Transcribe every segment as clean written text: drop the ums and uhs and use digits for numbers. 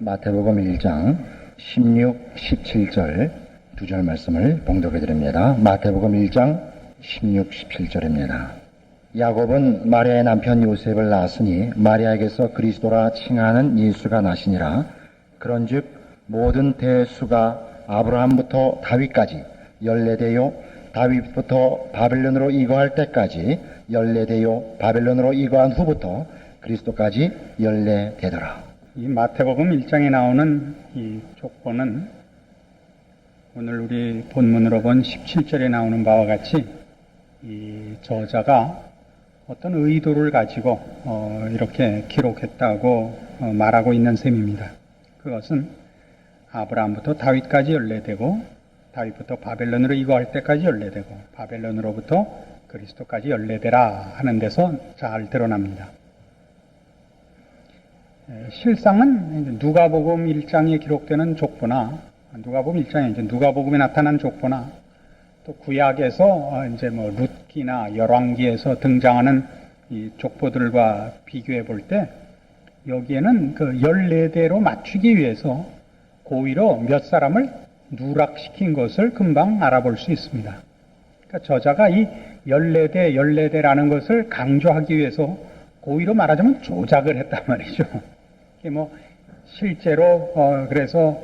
마태복음 1장 16, 17절 두 절 말씀을 봉독해 드립니다. 마태복음 1장 16, 17절입니다. 야곱은 마리아의 남편 요셉을 낳았으니 마리아에게서 그리스도라 칭하는 예수가 나시니라. 그런즉 모든 대수가 아브라함부터 다윗까지 14대요 다윗부터 바벨론으로 이거할 때까지 14대요 바벨론으로 이거한 후부터 그리스도까지 14대더라. 이 마태복음 1장에 나오는 이 족보는 오늘 우리 본문으로 본 17절에 나오는 바와 같이 이 저자가 어떤 의도를 가지고 이렇게 기록했다고 말하고 있는 셈입니다. 그것은 아브라함부터 다윗까지 14대고 다윗부터 바벨론으로 이거할 때까지 14대고 바벨론으로부터 그리스도까지 14대라 하는 데서 잘 드러납니다. 실상은 누가복음 1장에 기록되는 족보나 누가복음 1장에 이제 누가복음에 나타난 족보나 또 구약에서 이제 뭐 룻기나 열왕기에서 등장하는 이 족보들과 비교해 볼 때 여기에는 그 14대로 맞추기 위해서 고의로 몇 사람을 누락시킨 것을 금방 알아볼 수 있습니다. 그러니까 저자가 이 14대, 14대라는 것을 강조하기 위해서 고의로 말하자면 조작을 했단 말이죠. 뭐 실제로 그래서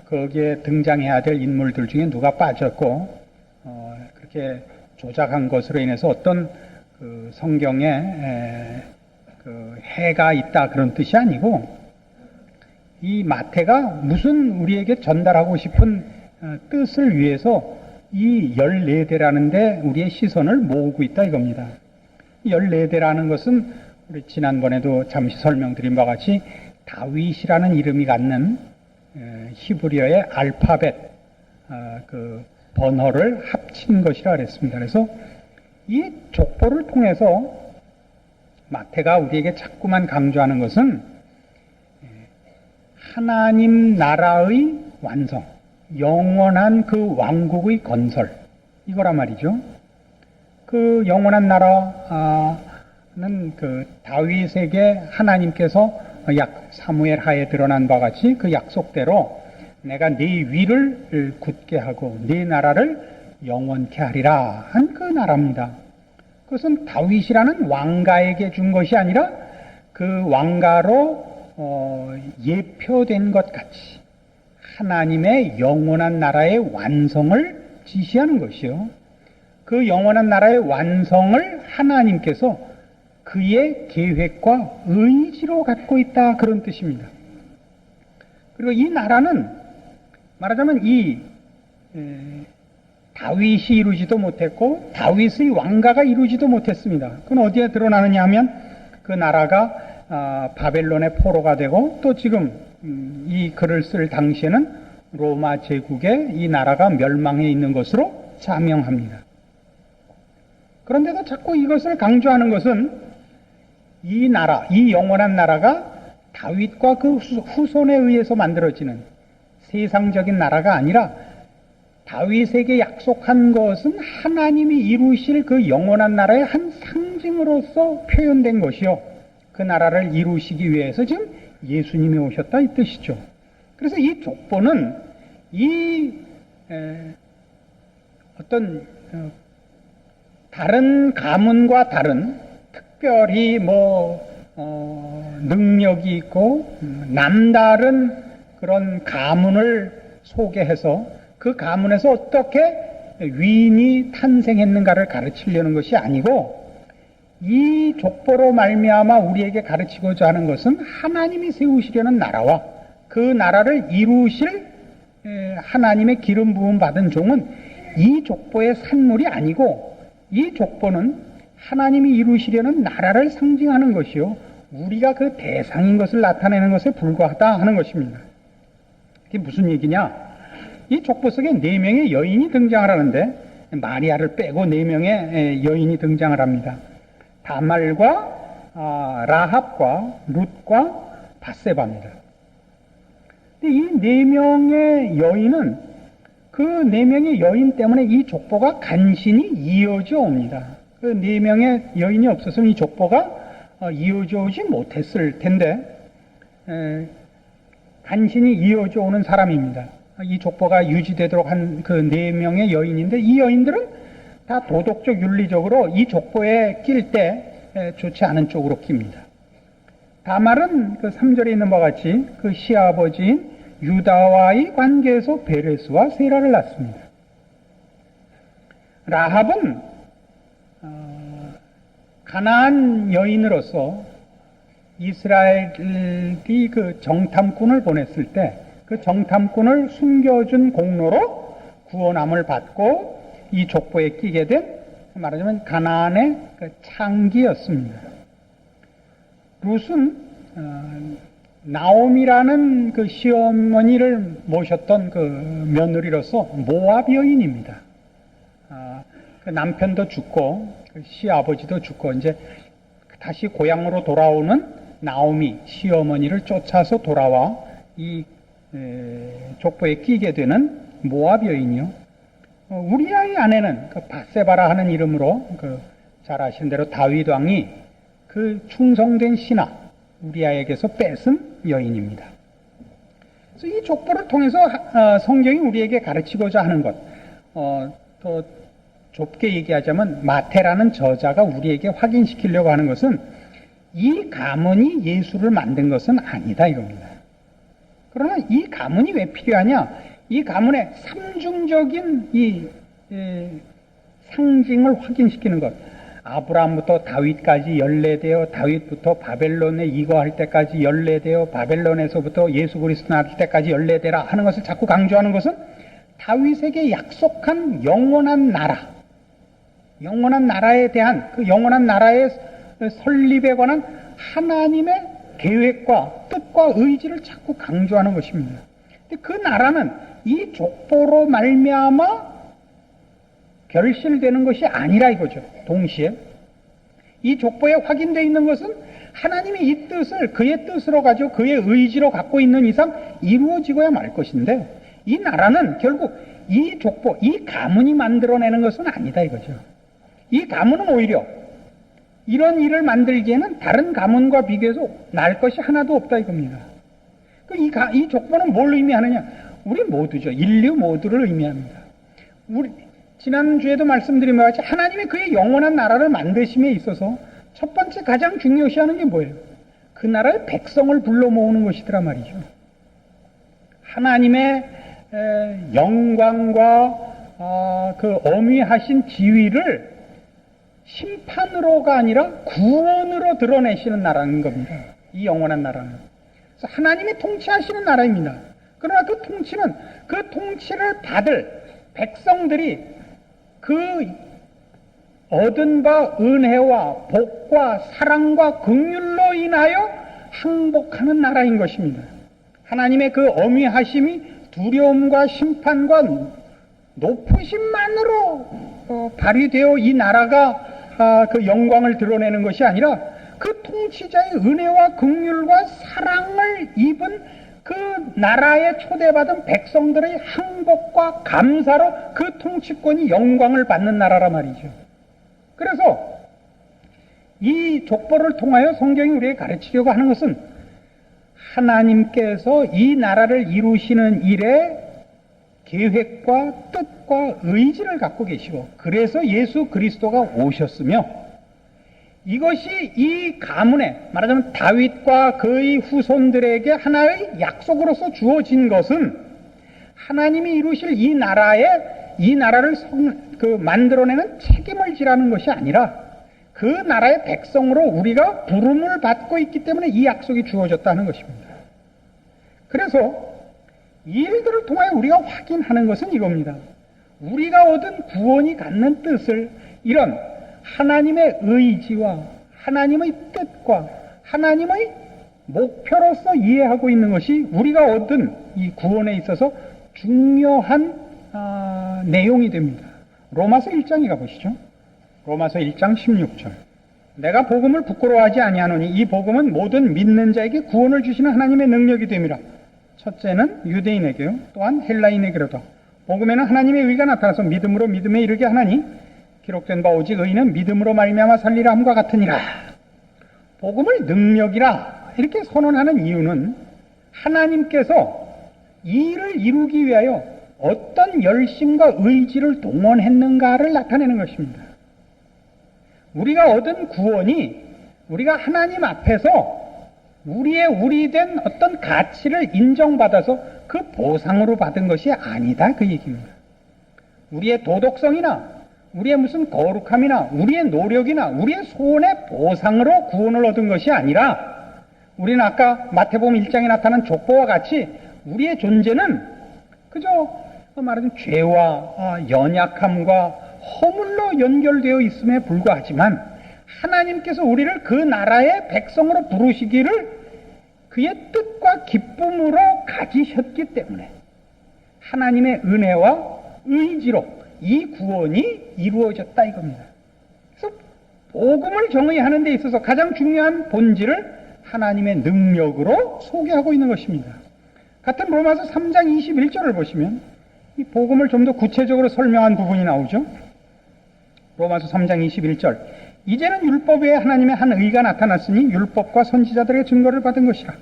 거기에 등장해야 될 인물들 중에 누가 빠졌고 그렇게 조작한 것으로 인해서 어떤 그 성경에 그 해가 있다 그런 뜻이 아니고 이 마태가 무슨 우리에게 전달하고 싶은 뜻을 위해서 이 14대라는 데 우리의 시선을 모으고 있다 이겁니다. 14대라는 것은 우리 지난번에도 잠시 설명드린 바와 같이 다윗이라는 이름이 갖는 히브리어의 알파벳 그 번호를 합친 것이라 그랬습니다. 그래서 이 족보를 통해서 마태가 우리에게 자꾸만 강조하는 것은 하나님 나라의 완성, 영원한 그 왕국의 건설 이거란 말이죠. 그 영원한 나라는 그 다윗에게 하나님께서 약 사무엘 하에 드러난 바와 같이 그 약속대로 내가 네 위를 굳게 하고 네 나라를 영원케 하리라 한 그 나라입니다. 그것은 다윗이라는 왕가에게 준 것이 아니라 그 왕가로 예표된 것 같이 하나님의 영원한 나라의 완성을 지시하는 것이요. 그 영원한 나라의 완성을 하나님께서 그의 계획과 의지로 갖고 있다 그런 뜻입니다. 그리고 이 나라는 말하자면 이 다윗이 이루지도 못했고 다윗의 왕가가 이루지도 못했습니다. 그건 어디에 드러나느냐 하면 그 나라가 바벨론의 포로가 되고 또 지금 이 글을 쓸 당시에는 로마 제국에 이 나라가 멸망해 있는 것으로 자명합니다. 그런데도 자꾸 이것을 강조하는 것은 이 나라, 이 영원한 나라가 다윗과 그 후손에 의해서 만들어지는 세상적인 나라가 아니라 다윗에게 약속한 것은 하나님이 이루실 그 영원한 나라의 한 상징으로서 표현된 것이요. 그 나라를 이루시기 위해서 지금 예수님이 오셨다 이 뜻이죠. 그래서 이 족보는 이 어떤 다른 가문과 다른 특별히 능력이 있고 남다른 그런 가문을 소개해서 그 가문에서 어떻게 위인이 탄생했는가를 가르치려는 것이 아니고 이 족보로 말미암아 우리에게 가르치고자 하는 것은 하나님이 세우시려는 나라와 그 나라를 이루실 하나님의 기름 부음 받은 종은 이 족보의 산물이 아니고 이 족보는 하나님이 이루시려는 나라를 상징하는 것이요 우리가 그 대상인 것을 나타내는 것에 불과하다 하는 것입니다. 이게 무슨 얘기냐? 이 족보 속에 4명의 여인이 등장을 하는데 마리아를 빼고 4명의 여인이 등장을 합니다. 다말과 라합과 룻과 바세바입니다. 근데 이 4명의 여인은 그 4명의 여인 때문에 이 족보가 간신히 이어져 옵니다. 그 4명의 여인이 없었으면 이 족보가 이어져 오지 못했을 텐데 간신히 이어져 오는 사람입니다. 이 족보가 유지되도록 한 그 4명의 여인인데, 이 여인들은 다 도덕적 윤리적으로 이 족보에 낄 때 좋지 않은 쪽으로 낍니다. 다말은 그 3절에 있는 바와 같이 그 시아버지인 유다와의 관계에서 베레스와 세라를 낳습니다. 라합은 가나안 여인으로서 이스라엘이 그 정탐꾼을 보냈을 때 그 정탐꾼을 숨겨준 공로로 구원함을 받고 이 족보에 끼게 된, 말하자면 가나안의 그 창기였습니다. 룻은 나옴이라는 그 시어머니를 모셨던 그 며느리로서 모압 여인입니다. 그 남편도 죽고 그 시아버지도 죽고 이제 다시 고향으로 돌아오는 나오미 시어머니를 쫓아서 돌아와 이 족보에 끼게 되는 모압 여인이요. 우리아의 아내는 그 바세바라 하는 이름으로 그 잘 아시는 대로 다윗 왕이 그 충성된 신하 우리아에게서 뺏은 여인입니다. 그래서 이 족보를 통해서 성경이 우리에게 가르치고자 하는 것, 더 좁게 얘기하자면 마태라는 저자가 우리에게 확인시키려고 하는 것은 이 가문이 예수를 만든 것은 아니다 이겁니다. 그러나 이 가문이 왜 필요하냐? 이 가문의 삼중적인 이 상징을 확인시키는 것. 아브라함부터 다윗까지 14대요, 다윗부터 바벨론에 이거할 때까지 14대요, 바벨론에서부터 예수 그리스도 나올 때까지 14대라 하는 것을 자꾸 강조하는 것은 다윗에게 약속한 영원한 나라, 영원한 나라에 대한 그 영원한 나라의 설립에 관한 하나님의 계획과 뜻과 의지를 자꾸 강조하는 것입니다. 근데 그 나라는 이 족보로 말미암아 결실되는 것이 아니라 이거죠. 동시에 이 족보에 확인되어 있는 것은 하나님이 이 뜻을 그의 뜻으로 가지고 그의 의지로 갖고 있는 이상 이루어지고야 말 것인데, 이 나라는 결국 이 족보, 이 가문이 만들어내는 것은 아니다 이거죠. 이 가문은 오히려 이런 일을 만들기에는 다른 가문과 비교해서 날 것이 하나도 없다 이겁니다. 이 족보는 뭘 의미하느냐? 우리 모두죠. 인류 모두를 의미합니다. 지난주에도 말씀드린 바와 같이 하나님이 그의 영원한 나라를 만드심에 있어서 첫 번째 가장 중요시하는 게 뭐예요? 그 나라의 백성을 불러 모으는 것이더라 말이죠. 하나님의 영광과 그 어미하신 지위를 심판으로가 아니라 구원으로 드러내시는 나라는 겁니다. 이 영원한 나라는. 그래서 하나님이 통치하시는 나라입니다. 그러나 그 통치는 그 통치를 받을 백성들이 그 얻은 바 은혜와 복과 사랑과 긍휼로 인하여 항복하는 나라인 것입니다. 하나님의 그 어미하심이 두려움과 심판과 높으심만으로 발휘되어 이 나라가 그 영광을 드러내는 것이 아니라 그 통치자의 은혜와 긍휼과 사랑을 입은 그 나라에 초대받은 백성들의 항복과 감사로 그 통치권이 영광을 받는 나라라 말이죠. 그래서 이 족보를 통하여 성경이 우리에게 가르치려고 하는 것은 하나님께서 이 나라를 이루시는 일에 계획과 뜻과 의지를 갖고 계시고, 그래서 예수 그리스도가 오셨으며, 이것이 이 가문에 말하자면 다윗과 그의 후손들에게 하나의 약속으로서 주어진 것은 하나님이 이루실 이 나라를 만들어내는 책임을 지라는 것이 아니라 그 나라의 백성으로 우리가 부름을 받고 있기 때문에 이 약속이 주어졌다는 것입니다. 그래서 이 일들을 통하여 우리가 확인하는 것은 이겁니다. 우리가 얻은 구원이 갖는 뜻을 이런 하나님의 의지와 하나님의 뜻과 하나님의 목표로서 이해하고 있는 것이 우리가 얻은 이 구원에 있어서 중요한 내용이 됩니다. 로마서 1장에 가보시죠. 로마서 1장 16절. 내가 복음을 부끄러워하지 아니하노니 이 복음은 모든 믿는 자에게 구원을 주시는 하나님의 능력이 됨이라. 첫째는 유대인에게요, 또한 헬라인에게로다. 복음에는 하나님의 의가 나타나서 믿음으로 믿음에 이르게 하나니 기록된 바 오직 의인은 믿음으로 말미암아 살리라 함과 같으니라. 복음을 능력이라 이렇게 선언하는 이유는 하나님께서 이 일을 이루기 위하여 어떤 열심과 의지를 동원했는가를 나타내는 것입니다. 우리가 얻은 구원이 우리가 하나님 앞에서 우리 된 어떤 가치를 인정받아서 그 보상으로 받은 것이 아니다, 그 얘기입니다. 우리의 도덕성이나 우리의 무슨 거룩함이나 우리의 노력이나 우리의 소원의 보상으로 구원을 얻은 것이 아니라, 우리는 아까 마태복음 1장에 나타난 족보와 같이 우리의 존재는 그저 말하자면 죄와 연약함과 허물로 연결되어 있음에 불과하지만, 하나님께서 우리를 그 나라의 백성으로 부르시기를 그의 뜻과 기쁨으로 가지셨기 때문에 하나님의 은혜와 의지로 이 구원이 이루어졌다, 이겁니다. 그래서 복음을 정의하는 데 있어서 가장 중요한 본질을 하나님의 능력으로 소개하고 있는 것입니다. 같은 로마서 3장 21절을 보시면 이 복음을 좀 더 구체적으로 설명한 부분이 나오죠. 로마서 3장 21절. 이제는 율법 외에 하나님의 한 의가 나타났으니 율법과 선지자들의 증거를 받은 것이라.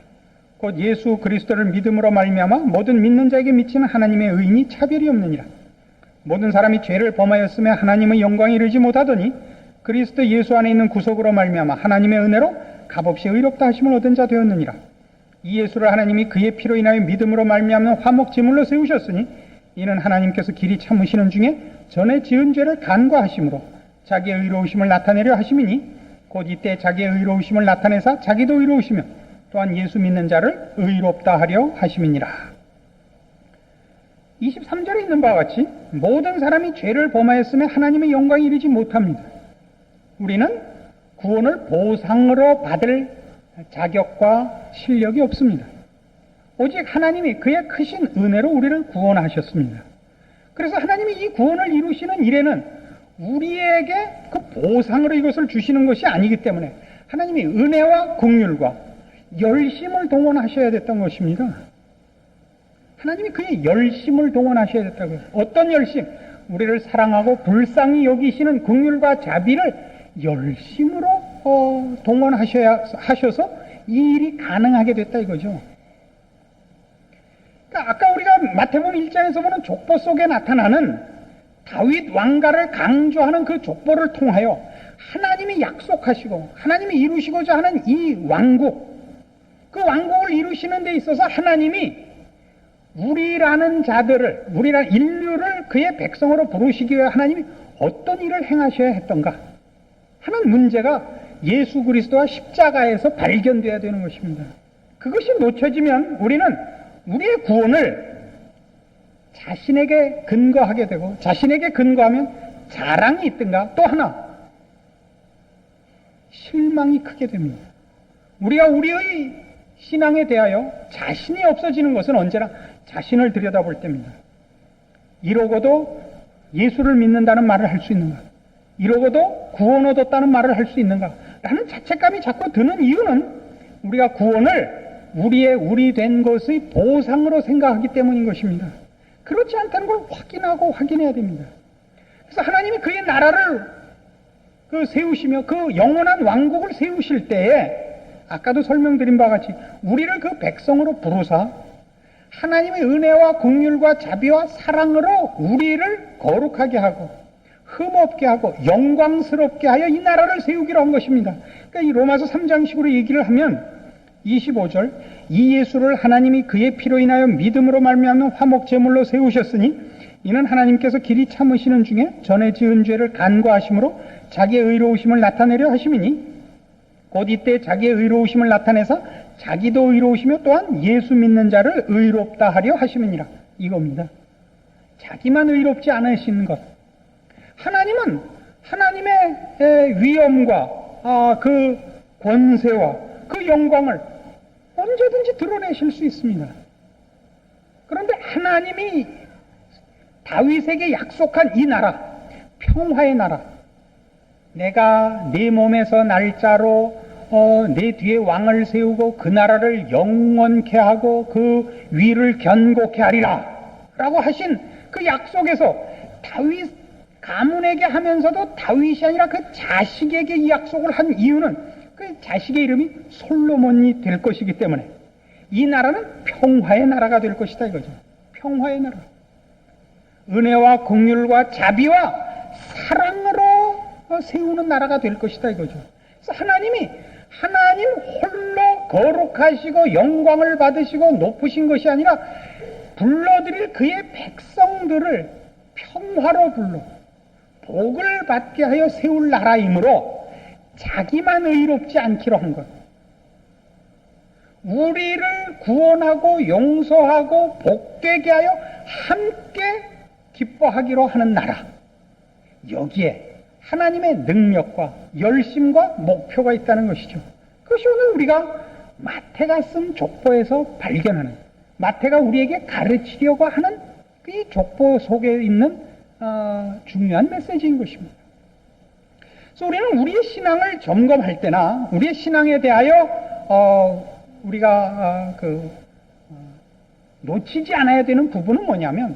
곧 예수 그리스도를 믿음으로 말미암아 모든 믿는 자에게 미치는 하나님의 의인이 차별이 없느니라. 모든 사람이 죄를 범하였으며 하나님의 영광에 이르지 못하더니 그리스도 예수 안에 있는 구속으로 말미암아 하나님의 은혜로 값없이 의롭다 하심을 얻은 자 되었느니라. 이 예수를 하나님이 그의 피로 인하여 믿음으로 말미암는 화목 제물로 세우셨으니 이는 하나님께서 길이 참으시는 중에 전에 지은 죄를 간과하심으로 자기의 의로우심을 나타내려 하심이니 곧 이때 자기의 의로우심을 나타내사 자기도 의로우시며 또한 예수 믿는 자를 의롭다 하려 하심이니라. 23절에 있는 바와 같이 모든 사람이 죄를 범하였으며 하나님의 영광에 이르지 못합니다. 우리는 구원을 보상으로 받을 자격과 실력이 없습니다. 오직 하나님이 그의 크신 은혜로 우리를 구원하셨습니다. 그래서 하나님이 이 구원을 이루시는 일에는 우리에게 그 보상으로 이것을 주시는 것이 아니기 때문에 하나님이 은혜와 긍휼과 열심을 동원하셔야 됐던 것입니다. 하나님이 그의 열심을 동원하셔야 됐다고요. 어떤 열심? 우리를 사랑하고 불쌍히 여기시는 긍휼과 자비를 열심으로 동원하셔서 이 일이 가능하게 됐다, 이거죠. 그러니까 아까 우리가 마태복음 1장에서 보는 족보 속에 나타나는 다윗 왕가를 강조하는 그 족보를 통하여 하나님이 약속하시고 하나님이 이루시고자 하는 이 왕국, 그 왕국을 이루시는 데 있어서 하나님이 우리라는 자들을, 우리라는 인류를 그의 백성으로 부르시기 위해 하나님이 어떤 일을 행하셔야 했던가 하는 문제가 예수 그리스도와 십자가에서 발견되어야 되는 것입니다. 그것이 놓쳐지면 우리는 우리의 구원을 자신에게 근거하게 되고, 자신에게 근거하면 자랑이 있든가 또 하나 실망이 크게 됩니다. 우리가 우리의 신앙에 대하여 자신이 없어지는 것은 언제나 자신을 들여다볼 때입니다. 이러고도 예수를 믿는다는 말을 할 수 있는가? 이러고도 구원 얻었다는 말을 할 수 있는가? 라는 자책감이 자꾸 드는 이유는 우리가 구원을 우리 된 것의 보상으로 생각하기 때문인 것입니다. 그렇지 않다는 걸 확인해야 됩니다. 그래서 하나님이 그의 나라를 세우시며 그 영원한 왕국을 세우실 때에 아까도 설명드린 바와 같이 우리를 그 백성으로 부르사 하나님의 은혜와 긍휼과 자비와 사랑으로 우리를 거룩하게 하고 흠없게 하고 영광스럽게 하여 이 나라를 세우기로 한 것입니다. 그러니까 이 로마서 3장식으로 얘기를 하면 25절 이 예수를 하나님이 그의 피로 인하여 믿음으로 말미암는 화목 제물로 세우셨으니 이는 하나님께서 길이 참으시는 중에 전에 지은 죄를 간과하심으로 자기의 의로우심을 나타내려 하심이니 곧 이때 자기의 의로우심을 나타내사 자기도 의로우시며 또한 예수 믿는 자를 의롭다 하려 하심이니라. 이겁니다. 자기만 의롭지 않으시는 것. 하나님은 하나님의 위엄과 그 권세와 그 영광을 언제든지 드러내실 수 있습니다. 그런데 하나님이 다윗에게 약속한 이 나라, 평화의 나라, 내가 네 몸에서 날짜로 내 뒤에 왕을 세우고 그 나라를 영원케 하고 그 위를 견고케 하리라 라고 하신 그 약속에서 다윗 가문에게 하면서도 다윗이 아니라 그 자식에게 이 약속을 한 이유는 그 자식의 이름이 솔로몬이 될 것이기 때문에 이 나라는 평화의 나라가 될 것이다 이거죠. 평화의 나라. 은혜와 긍휼과 자비와 사랑으로 세우는 나라가 될 것이다 이거죠. 그래서 하나님 홀로 거룩하시고 영광을 받으시고 높으신 것이 아니라 불러들일 그의 백성들을 평화로 불러 복을 받게 하여 세울 나라이므로 자기만 의롭지 않기로 한 것. 우리를 구원하고 용서하고 복되게 하여 함께 기뻐하기로 하는 나라. 여기에 하나님의 능력과 열심과 목표가 있다는 것이죠. 그것이 오늘 우리가 마태가 쓴 족보에서 발견하는, 마태가 우리에게 가르치려고 하는 이 족보 속에 있는 중요한 메시지인 것입니다. 그래서 우리는 우리의 신앙을 점검할 때나 우리의 신앙에 대하여 우리가 놓치지 않아야 되는 부분은 뭐냐면,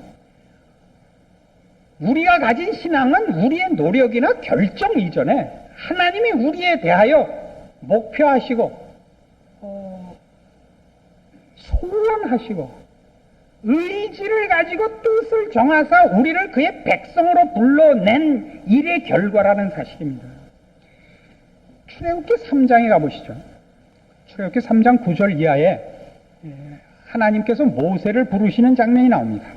우리가 가진 신앙은 우리의 노력이나 결정 이전에 하나님이 우리에 대하여 목표하시고 소원하시고 의지를 가지고 뜻을 정하사 우리를 그의 백성으로 불러낸 일의 결과라는 사실입니다. 출애굽기 3장에 가보시죠. 출애굽기 3장 9절 이하에 하나님께서 모세를 부르시는 장면이 나옵니다.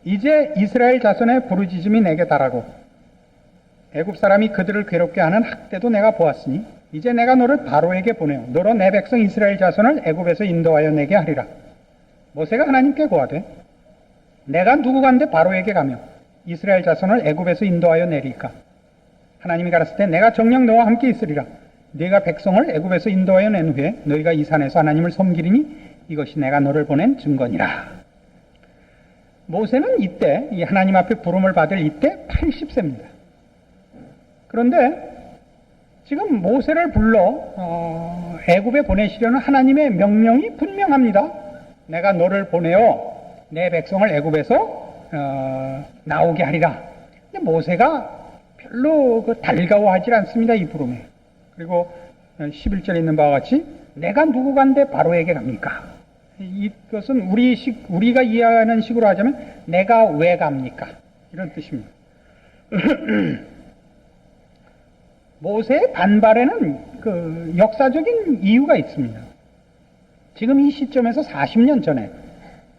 이제 이스라엘 자손의 부르짖음이 내게 달하고 애굽 사람이 그들을 괴롭게 하는 학대도 내가 보았으니 이제 내가 너를 바로에게 보내어 너로 내 백성 이스라엘 자손을 애굽에서 인도하여 내게 하리라. 모세가 하나님께 고하되 내가 누구간데 바로에게 가며 이스라엘 자손을 애굽에서 인도하여 내릴까? 하나님이 가라사대 내가 정녕 너와 함께 있으리라. 네가 백성을 애굽에서 인도하여 낸 후에 너희가 이 산에서 하나님을 섬기리니 이것이 내가 너를 보낸 증거니라. 모세는 이때 이 하나님 앞에 부름을 받을 이때 80세입니다. 그런데 지금 모세를 불러 애굽에 보내시려는 하나님의 명령이 분명합니다. 내가 너를 보내어 내 백성을 애굽에서 나오게 하리라. 근데 모세가 별로 달가워하지 않습니다, 이 부름에. 그리고 11절에 있는 바와 같이 내가 누구간데 바로에게 갑니까? 이것은 우리가 이해하는 식으로 하자면 내가 왜 갑니까? 이런 뜻입니다. 모세의 반발에는 역사적인 이유가 있습니다. 지금 이 시점에서 40년 전에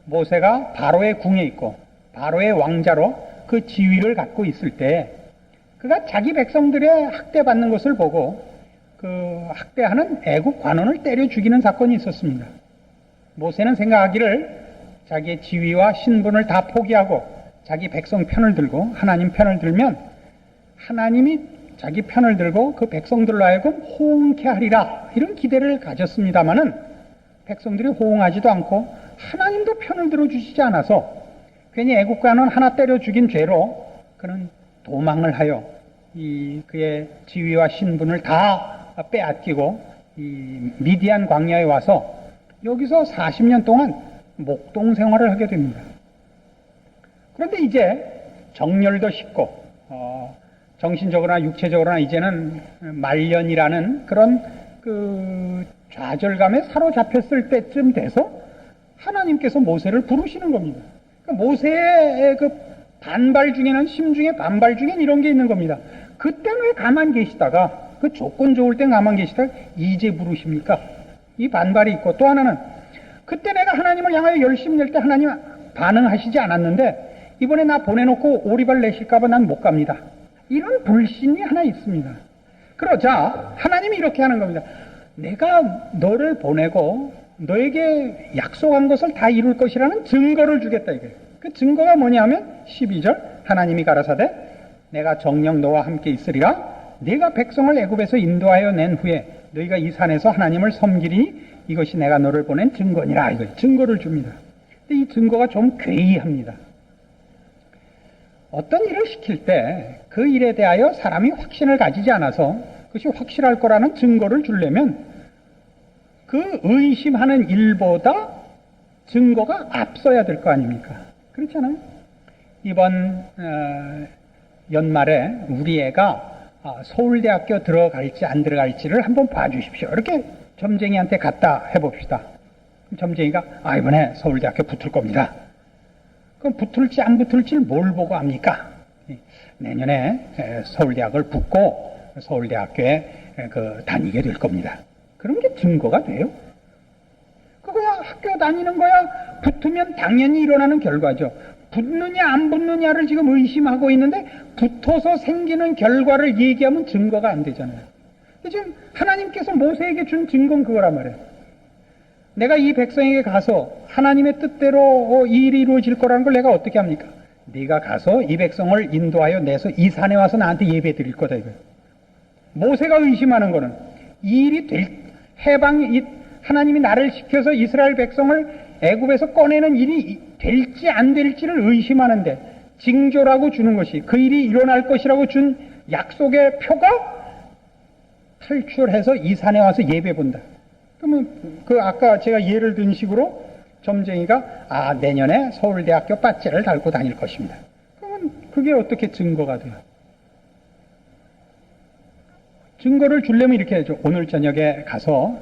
모세가 바로의 궁에 있고 바로의 왕자로 그 지위를 갖고 있을 때 그가 자기 백성들의 학대받는 것을 보고 그 학대하는 애굽 관원을 때려 죽이는 사건이 있었습니다. 모세는 생각하기를 자기의 지위와 신분을 다 포기하고 자기 백성 편을 들고 하나님 편을 들면 하나님이 자기 편을 들고 그 백성들로 하여금 호응케 하리라, 이런 기대를 가졌습니다마는 백성들이 호응하지도 않고 하나님도 편을 들어주시지 않아서 괜히 애국 관원 하나 때려 죽인 죄로 그는 도망을 하여 그의 지위와 신분을 다 빼앗기고 이 미디안 광야에 와서 여기서 40년 동안 목동 생활을 하게 됩니다. 그런데 이제 정렬도 쉽고 정신적으로나 육체적으로나 이제는 말년이라는 그런 좌절감에 사로잡혔을 때쯤 돼서 하나님께서 모세를 부르시는 겁니다. 그러니까 모세의 반발 중에는, 심중에 반발 중엔 이런 게 있는 겁니다. 그때는 왜 가만 계시다가, 그 조건 좋을 땐 가만 계시다가 이제 부르십니까? 이 반발이 있고, 또 하나는 그때 내가 하나님을 향하여 열심히 낼 때 하나님 반응하시지 않았는데 이번에 나 보내놓고 오리발 내실까봐 난 못 갑니다. 이런 불신이 하나 있습니다. 그러자 하나님이 이렇게 하는 겁니다. 내가 너를 보내고 너에게 약속한 것을 다 이룰 것이라는 증거를 주겠다, 이게. 그 증거가 뭐냐면 12절 하나님이 가라사대 내가 정녕 너와 함께 있으리라. 네가 백성을 애굽에서 인도하여 낸 후에 너희가 이 산에서 하나님을 섬기리니 이것이 내가 너를 보낸 증거니라. 이거 증거를 줍니다. 근데 이 증거가 좀 괴이합니다. 어떤 일을 시킬 때 그 일에 대하여 사람이 확신을 가지지 않아서 그것이 확실할 거라는 증거를 주려면 그 의심하는 일보다 증거가 앞서야 될 거 아닙니까? 그렇잖아요. 이번 연말에 우리 애가 서울대학교 들어갈지 안 들어갈지를 한번 봐주십시오. 이렇게 점쟁이한테 갖다 해봅시다. 그럼 점쟁이가 이번에 서울대학교 붙을 겁니다. 그럼 붙을지 안 붙을지 뭘 보고 압니까? 내년에 서울대학을 붙고 서울대학교에 다니게 될 겁니다. 그런 게 증거가 돼요? 그거야 학교 다니는 거야 붙으면 당연히 일어나는 결과죠. 붙느냐 안 붙느냐를 지금 의심하고 있는데 붙어서 생기는 결과를 얘기하면 증거가 안 되잖아요. 지금 하나님께서 모세에게 준 증거는 그거란 말이에요. 내가 이 백성에게 가서 하나님의 뜻대로 이 일이 이루어질 거라는 걸 내가 어떻게 합니까? 네가 가서 이 백성을 인도하여 내서 이 산에 와서 나한테 예배 드릴 거다 이거예요. 모세가 의심하는 거는 이 일이 하나님이 나를 시켜서 이스라엘 백성을 애굽에서 꺼내는 일이 될지 안 될지를 의심하는데 징조라고 주는 것이 그 일이 일어날 것이라고 준 약속의 표가 탈출해서 이 산에 와서 예배 본다. 그러면 아까 제가 예를 든 식으로 점쟁이가 내년에 서울대학교 배지를 달고 다닐 것입니다. 그러면 그게 어떻게 증거가 돼요? 증거를 주려면 이렇게 해야죠. 오늘 저녁에 가서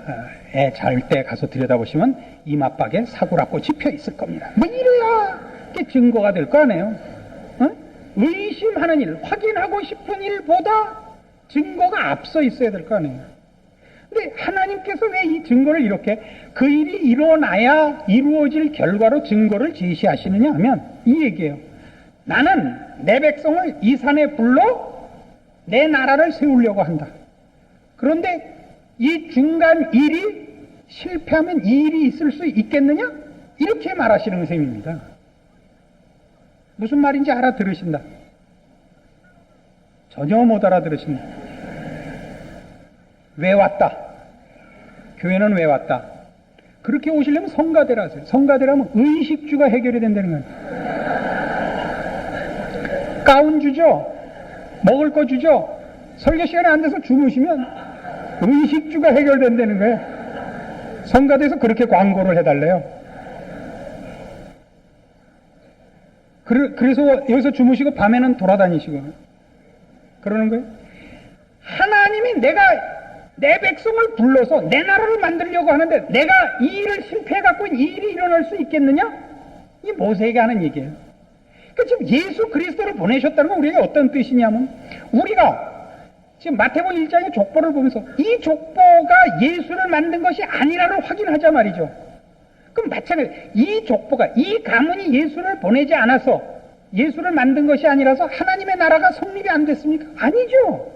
애 잘 때 가서 들여다보시면 이마박에 사구라꽃이 펴 있을 겁니다. 뭐 이래야 이게 증거가 될 거 아니에요. 의심하는 일, 확인하고 싶은 일보다 증거가 앞서 있어야 될 거 아니에요. 근데 하나님께서 왜 이 증거를 이렇게 그 일이 일어나야 이루어질 결과로 증거를 제시하시느냐 하면 이 얘기예요. 나는 내 백성을 이 산에 불러 내 나라를 세우려고 한다. 그런데 이 중간 일이 실패하면 이 일이 있을 수 있겠느냐? 이렇게 말하시는 셈입니다. 무슨 말인지 알아들으신다? 전혀 못 알아들으신다. 왜 왔다? 교회는 왜 왔다? 그렇게 오시려면 성가대라 하세요. 성가대라면 의식주가 해결이 된다는 거예요. 가운 주죠? 먹을 거 주죠? 설교 시간에 안 돼서 주무시면 의식주가 해결된다는 거예요. 성가대에서 그렇게 광고를 해달래요. 그래서 여기서 주무시고 밤에는 돌아다니시고 그러는 거예요. 하나님이 내가 내 백성을 불러서 내 나라를 만들려고 하는데 내가 이 일을 실패해갖고 이 일이 일어날 수 있겠느냐? 이 모세에게 하는 얘기예요. 그러니까 지금 예수 그리스도를 보내셨다는 건 우리에게 어떤 뜻이냐면 우리가 지금 마태복음 1장의 족보를 보면서 이 족보가 예수를 만든 것이 아니라를 확인하자 말이죠. 그럼 마찬가지 이 족보가 이 가문이 예수를 보내지 않아서 예수를 만든 것이 아니라서 하나님의 나라가 성립이 안 됐습니까? 아니죠.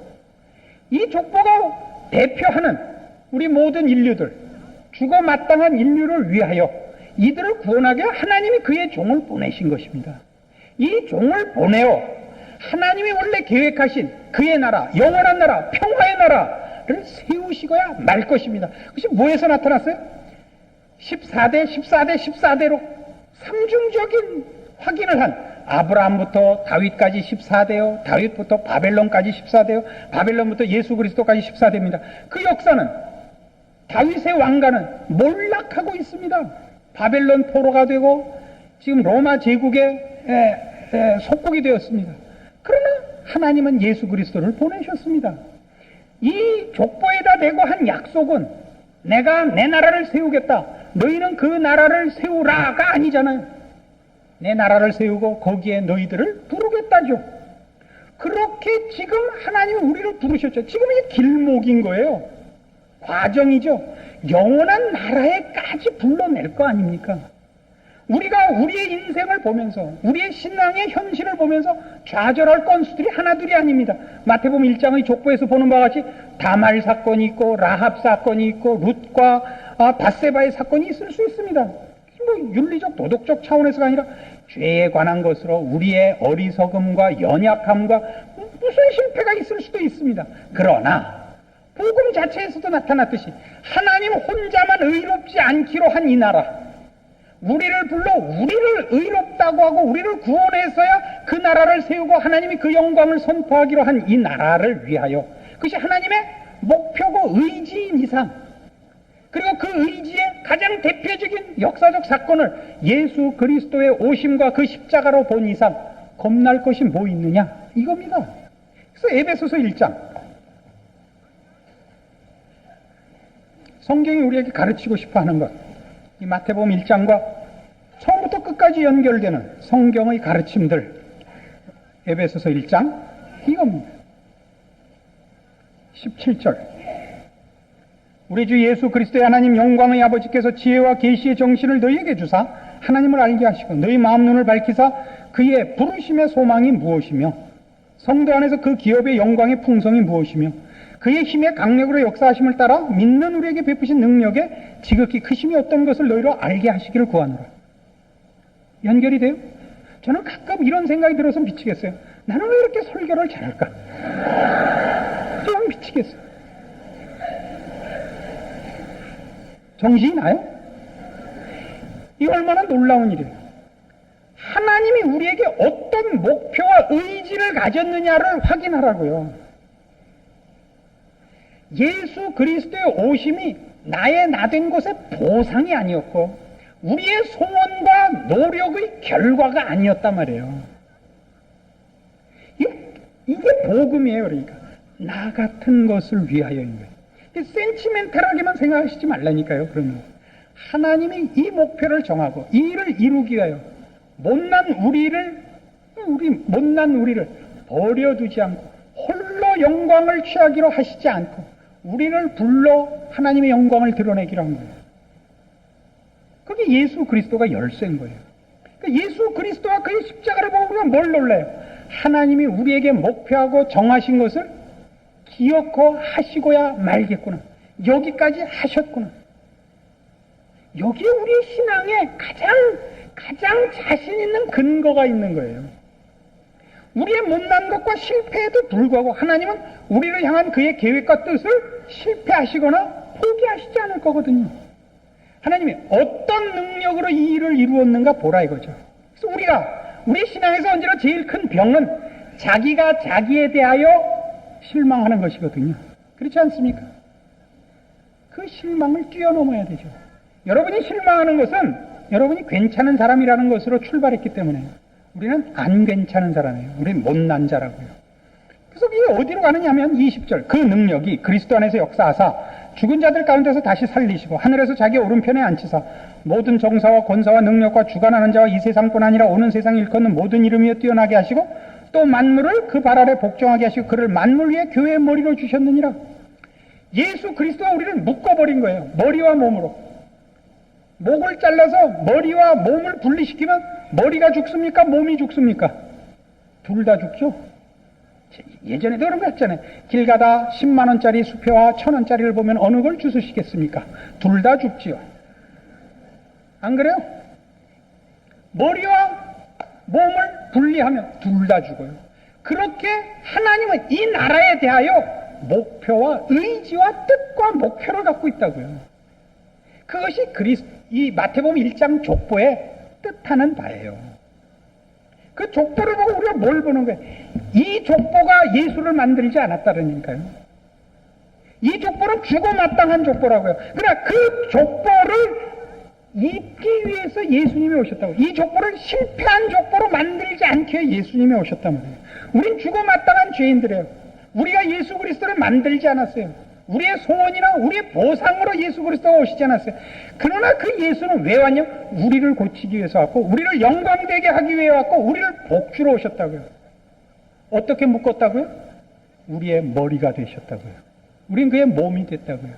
이 족보가 대표하는 우리 모든 인류들, 죽어 마땅한 인류를 위하여 이들을 구원하게 하나님이 그의 종을 보내신 것입니다. 이 종을 보내어 하나님이 원래 계획하신 그의 나라, 영원한 나라, 평화의 나라를 세우시고야 말 것입니다. 그것이 뭐에서 나타났어요? 14대, 14대, 14대로 삼중적인 확인을 한 아브라함부터 다윗까지 14대요. 다윗부터 바벨론까지 14대요. 바벨론부터 예수 그리스도까지 14대입니다. 그 역사는 다윗의 왕가는 몰락하고 있습니다. 바벨론 포로가 되고 지금 로마 제국의 속국이 되었습니다. 그러나 하나님은 예수 그리스도를 보내셨습니다. 이 족보에다 내고 한 약속은 내가 내 나라를 세우겠다. 너희는 그 나라를 세우라가 아니잖아요. 내 나라를 세우고 거기에 너희들을 부르겠다죠. 그렇게 지금 하나님은 우리를 부르셨죠. 지금 이게 길목인 거예요. 과정이죠. 영원한 나라에까지 불러낼 거 아닙니까? 우리가 우리의 인생을 보면서 우리의 신앙의 현실을 보면서 좌절할 건수들이 하나둘이 아닙니다. 마태복음 1장의 족보에서 보는 바와 같이 다말 사건이 있고 라합 사건이 있고 룻과 밧세바의 사건이 있을 수 있습니다. 뭐 윤리적 도덕적 차원에서가 아니라 죄에 관한 것으로 우리의 어리석음과 연약함과 무슨 실패가 있을 수도 있습니다. 그러나 복음 자체에서도 나타났듯이 하나님 혼자만 의롭지 않기로 한 이 나라, 우리를 불러 우리를 의롭다고 하고 우리를 구원해서야 그 나라를 세우고 하나님이 그 영광을 선포하기로 한 이 나라를 위하여, 그것이 하나님의 목표고 의지인 이상, 그리고 그 의지의 가장 대표적인 역사적 사건을 예수 그리스도의 오심과 그 십자가로 본 이상 겁날 것이 뭐 있느냐 이겁니다. 그래서 에베소서 1장 성경이 우리에게 가르치고 싶어 하는 것, 이 마태복음 1장과 처음부터 끝까지 연결되는 성경의 가르침들, 에베소서 1장 이겁니다. 17절, 우리 주 예수 그리스도의 하나님 영광의 아버지께서 지혜와 계시의 정신을 너희에게 주사 하나님을 알게 하시고 너희 마음 눈을 밝히사 그의 부르심의 소망이 무엇이며 성도 안에서 그 기업의 영광의 풍성이 무엇이며 그의 힘의 강력으로 역사하심을 따라 믿는 우리에게 베푸신 능력에 지극히 크심이 어떤 것을 너희로 알게 하시기를 구하노라. 연결이 돼요? 저는 가끔 이런 생각이 들어서 미치겠어요. 나는 왜 이렇게 설교를 잘할까? 그냥 미치겠어요. 정신이 나요? 이 얼마나 놀라운 일이에요. 하나님이 우리에게 어떤 목표와 의지를 가졌느냐를 확인하라고요. 예수 그리스도의 오심이 나의 나된 것의 보상이 아니었고 우리의 소원과 노력의 결과가 아니었단 말이에요. 이게 복음이에요. 그러니까 나 같은 것을 위하여인 거예요. 센치멘탈하게만 생각하시지 말라니까요. 그러면 하나님이 이 목표를 정하고 이 일을 이루기 위하여 못난 우리를 버려두지 않고 홀로 영광을 취하기로 하시지 않고 우리를 불러 하나님의 영광을 드러내기로 한 거예요. 그게 예수 그리스도가 열쇠인 거예요. 그러니까 예수 그리스도와 그의 십자가를 보고 우리가 뭘 놀라요? 하나님이 우리에게 목표하고 정하신 것을 기억하고 하시고야 말겠구나. 여기까지 하셨구나. 여기에 우리의 신앙에 가장 자신 있는 근거가 있는 거예요. 우리의 못난 것과 실패에도 불구하고 하나님은 우리를 향한 그의 계획과 뜻을 실패하시거나 포기하시지 않을 거거든요. 하나님이 어떤 능력으로 이 일을 이루었는가 보라 이거죠. 그래서 우리 신앙에서 언제나 제일 큰 병은 자기가 자기에 대하여 실망하는 것이거든요. 그렇지 않습니까? 그 실망을 뛰어넘어야 되죠. 여러분이 실망하는 것은 여러분이 괜찮은 사람이라는 것으로 출발했기 때문에 우리는 안 괜찮은 사람이에요. 우리는 못난 자라고요. 그래서 이게 어디로 가느냐 하면 20절, 그 능력이 그리스도 안에서 역사하사 죽은 자들 가운데서 다시 살리시고 하늘에서 자기 오른편에 앉히사 모든 정사와 권사와 능력과 주관하는 자와 이 세상뿐 아니라 오는 세상 일컫는 모든 이름이여 뛰어나게 하시고 또 만물을 그 발 아래 복종하게 하시고 그를 만물 위에 교회의 머리로 주셨느니라. 예수 그리스도가 우리를 묶어버린 거예요. 머리와 몸으로. 목을 잘라서 머리와 몸을 분리시키면 머리가 죽습니까? 몸이 죽습니까? 둘 다 죽죠. 예전에도 그런 거 했잖아요. 길 가다 10만 원짜리 수표와 1,000원짜리를 보면 어느 걸 주스시겠습니까? 둘 다 죽지요. 안 그래요? 머리와 몸을 분리하면 둘 다 죽어요. 그렇게 하나님은 이 나라에 대하여 목표와 의지와 뜻과 목표를 갖고 있다고요. 그것이 이 마태복음 1장 족보에 뜻하는 바예요. 그 족보를 보고 우리가 뭘 보는 거예요? 이 족보가 예수를 만들지 않았다니까요. 이 족보는 죽어마땅한 족보라고요. 그러나 그 족보를 입기 위해서 예수님이 오셨다고. 이 족보를 실패한 족보로 만들지 않게 예수님이 오셨단 말이에요. 우린 죽어마땅한 죄인들이에요. 우리가 예수 그리스도를 만들지 않았어요. 우리의 소원이나 우리의 보상으로 예수 그리스도가 오시지 않았어요. 그러나 그 예수는 왜 왔냐? 우리를 고치기 위해서 왔고 우리를 영광되게 하기 위해 왔고 우리를 복주러 오셨다고요. 어떻게 묶었다고요? 우리의 머리가 되셨다고요. 우린 그의 몸이 됐다고요.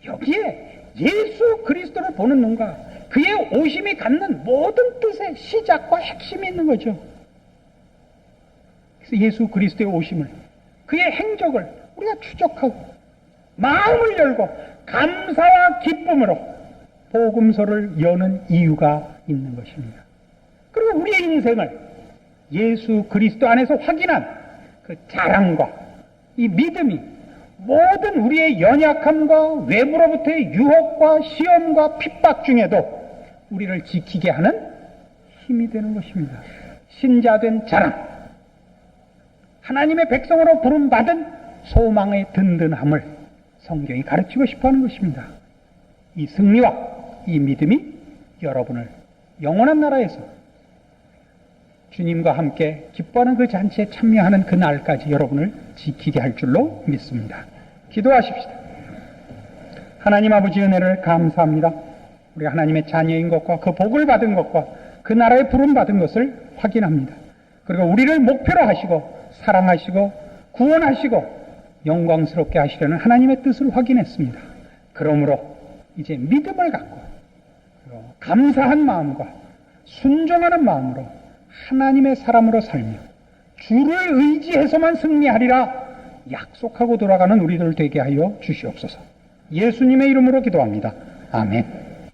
여기에 예수 그리스도를 보는 눈과 그의 오심이 갖는 모든 뜻의 시작과 핵심이 있는 거죠. 그래서 예수 그리스도의 오심을, 그의 행적을 우리가 추적하고 마음을 열고 감사와 기쁨으로 복음서를 여는 이유가 있는 것입니다. 그리고 우리의 인생을 예수 그리스도 안에서 확인한 그 자랑과 이 믿음이 모든 우리의 연약함과 외부로부터의 유혹과 시험과 핍박 중에도 우리를 지키게 하는 힘이 되는 것입니다. 신자된 자랑, 하나님의 백성으로 부름받은 소망의 든든함을 성경이 가르치고 싶어하는 것입니다. 이 승리와 이 믿음이 여러분을 영원한 나라에서 주님과 함께 기뻐하는 그 잔치에 참여하는 그 날까지 여러분을 지키게 할 줄로 믿습니다. 기도하십시다. 하나님 아버지 은혜를 감사합니다. 우리 하나님의 자녀인 것과 그 복을 받은 것과 그 나라에 부름 받은 것을 확인합니다. 그리고 우리를 목표로 하시고 사랑하시고 구원하시고 영광스럽게 하시려는 하나님의 뜻을 확인했습니다. 그러므로 이제 믿음을 갖고 감사한 마음과 순종하는 마음으로 하나님의 사람으로 살며 주를 의지해서만 승리하리라 약속하고 돌아가는 우리들 되게 하여 주시옵소서. 예수님의 이름으로 기도합니다. 아멘.